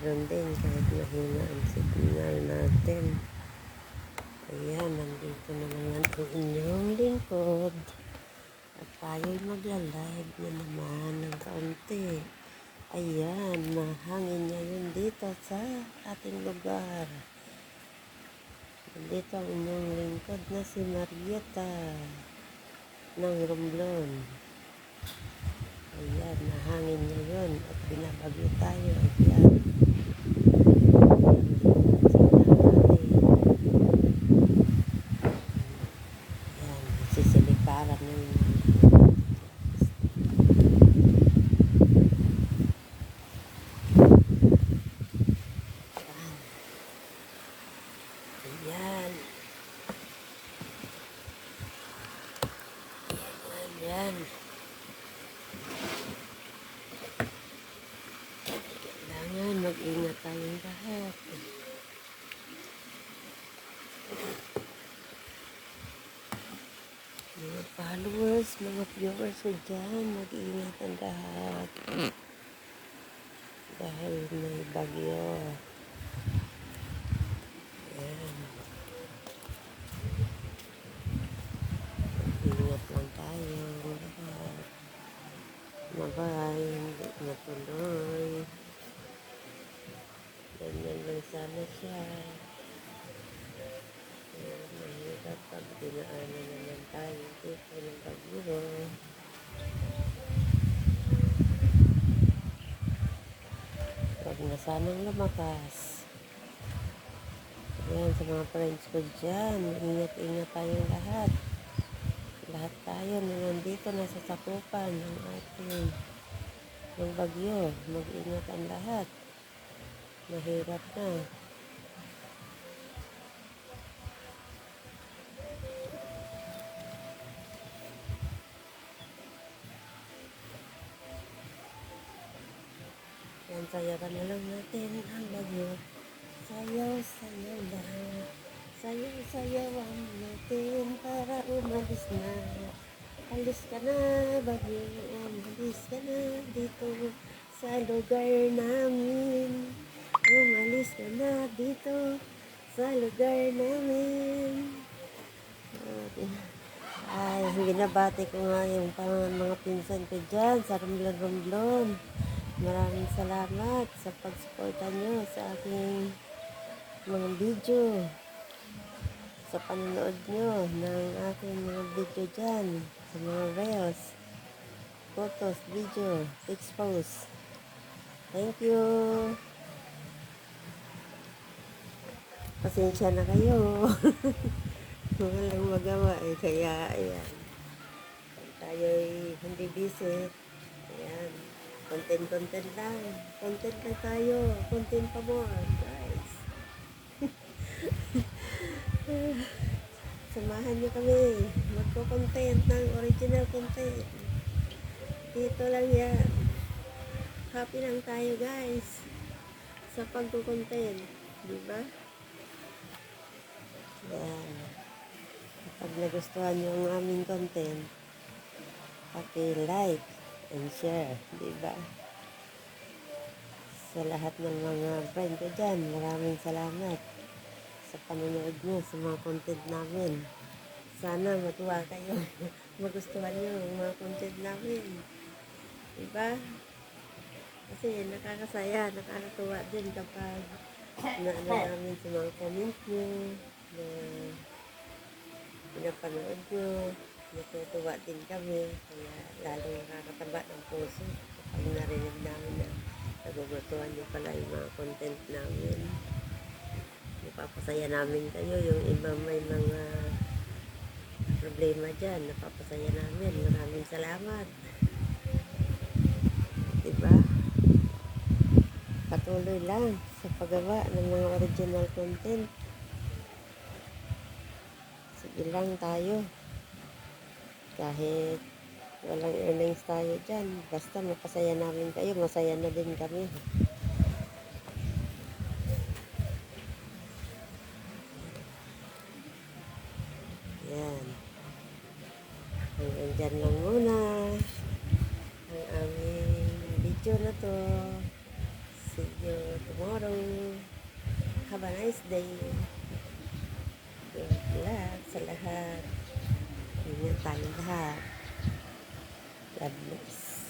meron din kahit mahina ang signal natin. Ayan, nandito na naman ang inyong lingkod. At tayo'y magla-live na naman ng kaunti. Ayan, mahangin ngayon dito sa ating lugar. Nandito ang inyong lingkod na si Marieta ng Romblon. Ayan, mahangin ngayon at binabagyo tayo. Ayan. Ayan, sisiliparan ng Ayan. Ayan. Kailangan mag-ingat tayong lahat. Mga followers, mga viewers ko dyan, mag-ingat ang lahat. Dahil may bagyo. Ayan. Ingat lang tayo lahat. Mabay, hindi natuloy. Ganyan lang sana siya. Mahirap pag dinaanan naman tayo dito ng bagyo. Huwag na sanang lumakas. Ayan, sa mga friends ko dyan, ingat-ingat tayong lahat. Lahat tayo na nandito nasa sakupan ng ating ng bagyo. Mag-ingat ang lahat. Mahirap na. Yan, sayawan na lang natin ang bagyo. Sayaw, sayaw lang. Sayaw, sayawan natin para umalis na. Alis ka na, bagyo. Umalis ka na dito sa lugar namin. Umalis ka na dito sa lugar namin. Ay, binabati ko nga yung mga pinsan ko dyan sa Romblon. Maraming salamat sa pagsuporta nyo sa aking mga video. Sa panonood nyo ng aking mga video dyan. Sa mga reels, photos, video, expose. Thank you. Pasensya na kayo. Walang magawa eh. Kaya, ayan. Tayo'y hindi busy. Ayan. Content lang. Content lang tayo. Content pa more, guys. Samahan nyo kami. Magko-content ng original content. Dito lang yan. Happy lang tayo, guys. Sa pagko-content. Diba? Yan. Kapag nagustuhan nyo ang aming content, paki-like and share, diba? Sa lahat ng mga friend ko dyan, maraming salamat sa panonood nyo sa mga content namin. Sana matuwa kayo. Magustuhan nyo ang mga content namin. Diba? Kasi nakakasaya, nakakatuwa din kapag naano namin sa mga comment nyo, na pinapanood nyo, natutuwa din kami, kaya lalong nakakataba ng puso kapag narinig namin na nagugustuhan nyo pala yung mga content namin. Napapasaya namin kayo. Yung iba may mga problema dyan, napapasaya namin. Maraming salamat. Diba? Patuloy lang sa paggawa ng mga original content. Sige lang tayo. Kahit walang earnings tayo dyan, basta mapasaya namin kayo, masaya na din kami. Yan. Hanggang dyan lang muna ang aming video na to. See you tomorrow. Have a nice day. Good luck sa lahat. Ingat tayo lahat. God bless.